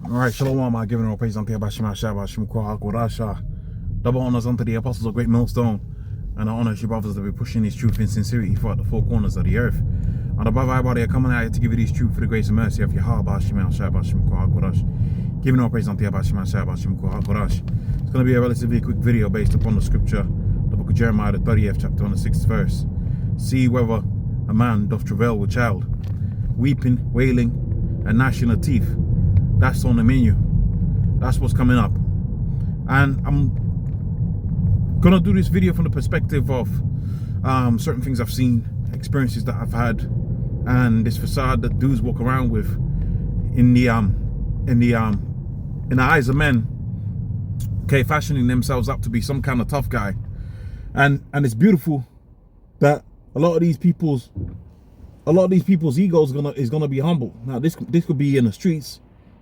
Alright, Shalom, I giving all praise unto Yabashima Shabbat Shimukwa Hakurasha. Double honors unto the apostles of Great Millstone, and I honor you brothers that be pushing this truth in sincerity throughout the four corners of the earth. And above everybody, I coming out here to give you this truth for the grace and mercy of Yahweh Bashima Shabbat Shimukwa Hakurash. Giving all praise unto Yabashima Shabbat Shimukwa Hakurash. It's going to be a relatively quick video based upon the scripture, the book of Jeremiah, the 30th chapter, on the 6th verse. See whether a man doth travail with child, weeping, wailing, and gnashing of teeth. That's on the menu. That's what's coming up. And I'm gonna do this video from the perspective of certain things I've seen, experiences that I've had, and this facade that dudes walk around with in the eyes of men, okay, fashioning themselves up to be some kind of tough guy. And it's beautiful that a lot of these people's ego is gonna be humble. Now this could be in the streets.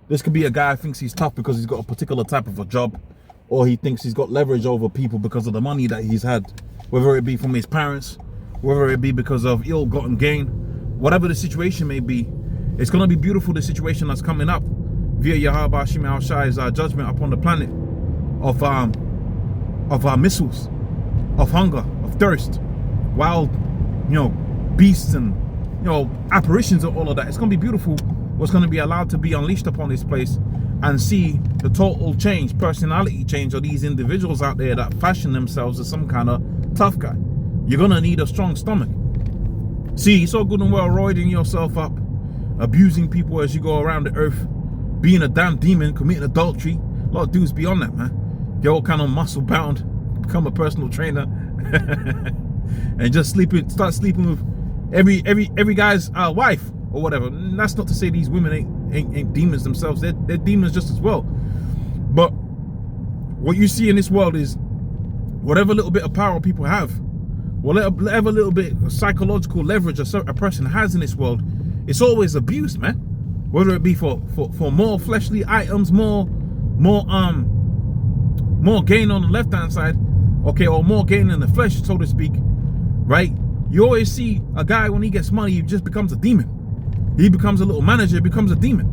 This could be a guy who thinks he's tough because he's got a particular type of a job, or he thinks he's got leverage over people because of the money that he's had, whether it be from his parents, whether it be because of ill-gotten gain, whatever the situation may be. It's going to be beautiful, the situation that's coming up via Yahweh Hashem Al Shai's judgment upon the planet of missiles, of hunger, of thirst, wild, beasts and apparitions and all of that. It's going to be beautiful what's going to be allowed to be unleashed upon this place, and see the total change, personality change of these individuals out there that fashion themselves as some kind of tough guy. You're going to need a strong stomach. See, it's all good and well roiding yourself up, abusing people as you go around the earth, being a damn demon, committing adultery. A lot of dudes beyond that, man. You're all kind of muscle bound, become a personal trainer, and just start sleeping with every guy's wife or whatever. And that's not to say these women ain't demons themselves. They're demons just as well. But what you see in this world is whatever little bit of power people have, whatever little bit of psychological leverage a person has in this world, it's always abused, man. Whether it be for more fleshly items, more gain on the left hand side, okay, or more gain in the flesh, so to speak, right? You always see a guy, when he gets money, he just becomes a demon. He becomes a little manager, becomes a demon,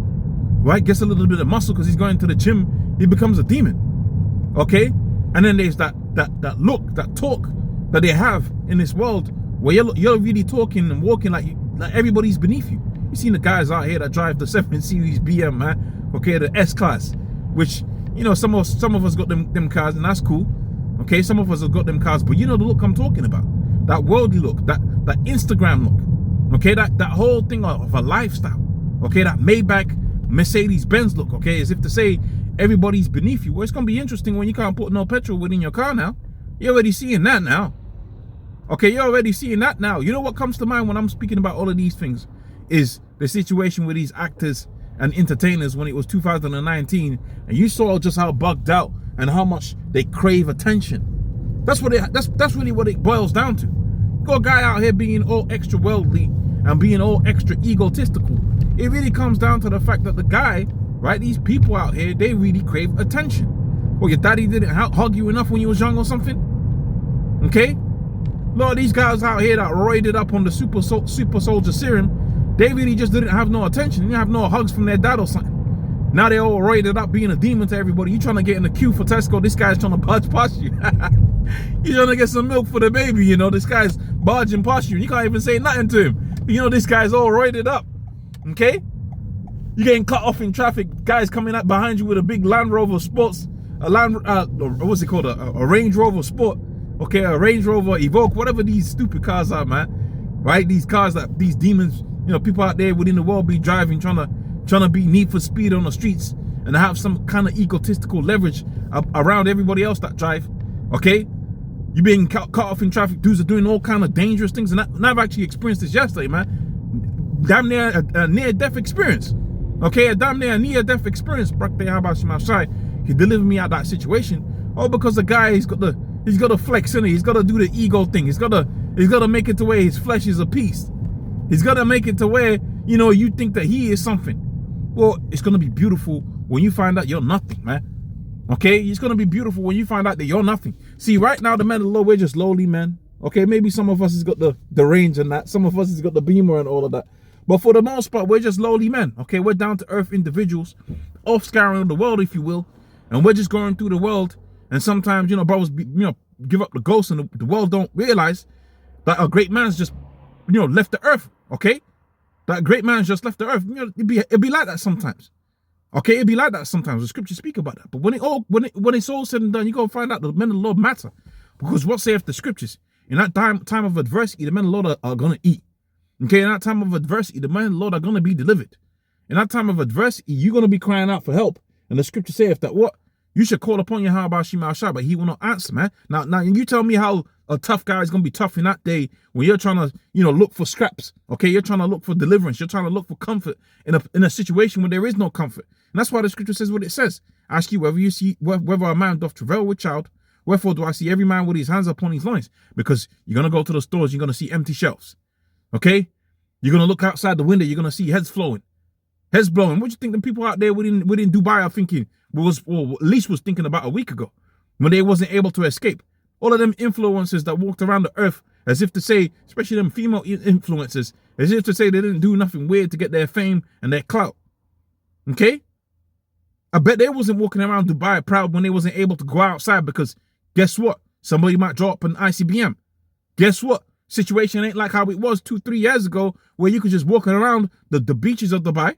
right? Gets a little bit of muscle because he's going to the gym, he becomes a demon, okay? And then there's that look, that talk that they have in this world, where you're really talking and walking like everybody's beneath you. You seen the guys out here that drive the 7 Series BM, man, okay, the S-Class, which, some of us got them cars, and that's cool, okay? Some of us have got them cars, but you know the look I'm talking about, that worldly look, that Instagram look. Okay, that whole thing of a lifestyle, okay, that Maybach, Mercedes-Benz look, okay, as if to say everybody's beneath you. Well, it's going to be interesting when you can't put no petrol within your car now. You're already seeing that now. Okay, you're already seeing that now. You know what comes to mind when I'm speaking about all of these things is the situation with these actors and entertainers when it was 2019, and you saw just how bugged out and how much they crave attention. That's really what it boils down to. Got a guy out here being all extra worldly and being all extra egotistical. It really comes down to the fact that the guy, right, these people out here, they really crave attention. Well, your daddy didn't hug you enough when you was young or something? Okay? A lot of these guys out here that roided up on the super soldier serum, they really just didn't have no attention. They didn't have no hugs from their dad or something. Now they all roided up being a demon to everybody. You trying to get in the queue for Tesco, this guy's trying to barge past you. You trying to get some milk for the baby, this guy's barging past you. You can't even say nothing to him. This guy's all roided up, okay? You're getting cut off in traffic. Guys coming up behind you with a big Land Rover Sports, what's it called? A Range Rover Sport, okay? A Range Rover Evoque, whatever these stupid cars are, man. Right? These cars that these demons, people out there within the world be driving, trying to be Need for Speed on the streets and have some kind of egotistical leverage around everybody else that drive, okay? You being cut off in traffic. Dudes are doing all kind of dangerous things, and I've actually experienced this yesterday, man. Damn near a near-death experience, okay? A damn near near-death experience. He delivered me out of that situation, all because the guy he's got to flex in it. He's got to do the ego thing. He's got to make it to where his flesh is a piece. He's got to make it to where you think that he is something. Well, it's going to be beautiful when you find out you're nothing, man. Okay? It's going to be beautiful when you find out that you're nothing. See, right now, the men of the Lord, we're just lowly men. Okay? Maybe some of us has got the range and that. Some of us has got the Beamer and all of that. But for the most part, we're just lowly men. Okay? We're down to earth individuals. off scouring of the world, if you will, and we're just going through the world, and sometimes, brothers, give up the ghost, and the world don't realize that a great man's just, left the earth, okay? That great man's just left the earth. It'd be like that sometimes. Okay, it'd be like that sometimes. The scriptures speak about that. But when it's all said and done, you go find out the men of the Lord matter. Because what saith the scriptures? In that time of adversity, the men of the Lord are going to eat. Okay, in that time of adversity, the men of the Lord are going to be delivered. In that time of adversity, you're going to be crying out for help. And the scripture saith that what? You should call upon Yahweh Shema Shah, but he will not answer, man. Now you tell me how a tough guy is going to be tough in that day when you're trying to, look for scraps. Okay, you're trying to look for deliverance. You're trying to look for comfort in a situation where there is no comfort. And that's why the scripture says what it says. Ask you whether a man doth travail with child. Wherefore do I see every man with his hands upon his loins? Because you're going to go to the stores, you're going to see empty shelves. Okay? You're going to look outside the window, you're going to see heads flowing. Heads blowing. What do you think the people out there within Dubai are thinking, or at least was thinking about a week ago, when they wasn't able to escape? All of them influencers that walked around the earth as if to say, especially them female influencers, as if to say they didn't do nothing weird to get their fame and their clout. Okay? I bet they wasn't walking around Dubai proud when they wasn't able to go outside, because guess what? Somebody might drop an ICBM. Guess what? Situation ain't like how it was 2-3 years ago, where you could just walk around the beaches of Dubai.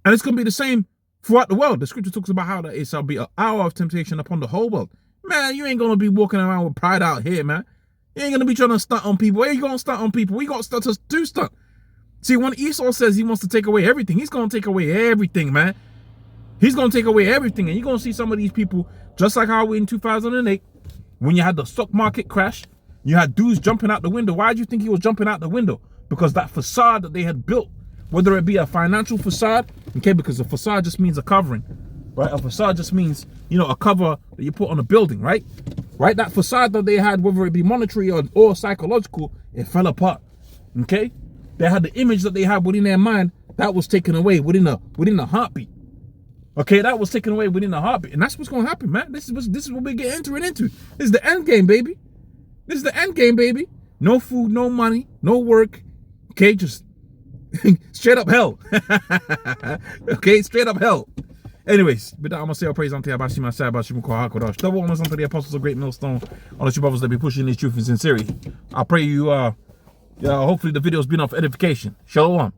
And it's going to be the same throughout the world. The scripture talks about how that it shall be an hour of temptation upon the whole world. Man, you ain't going to be walking around with pride out here, man. You ain't going to be trying to stunt on people. Where you going to stunt on people? We got stunt to do stunt. See, when Esau says he wants to take away everything, he's going to take away everything, man. He's going to take away everything. And you're going to see some of these people, just like how we in 2008, when you had the stock market crash, you had dudes jumping out the window. Why do you think he was jumping out the window? Because that facade that they had built, whether it be a financial facade, okay, because a facade just means a covering, right? A facade just means, a cover that you put on a building, right? Right? That facade that they had, whether it be monetary or psychological, it fell apart, okay? They had the image that they had within their mind, that was taken away within a heartbeat. Okay, that was taken away within a heartbeat. And that's what's going to happen, man. This is what we get entering into. This is the end game, baby. This is the end game, baby. No food, no money, no work. Okay, just straight up hell. Okay, straight up hell. Anyways, with that, I'm going to say our praise unto Yabashi Masai, Bashi Mukha HaKodash. Double honors unto the apostles of Great Millstone. All the brothers that be pushing this truth in sincerity. I pray you, hopefully the video's been of edification. Shalom.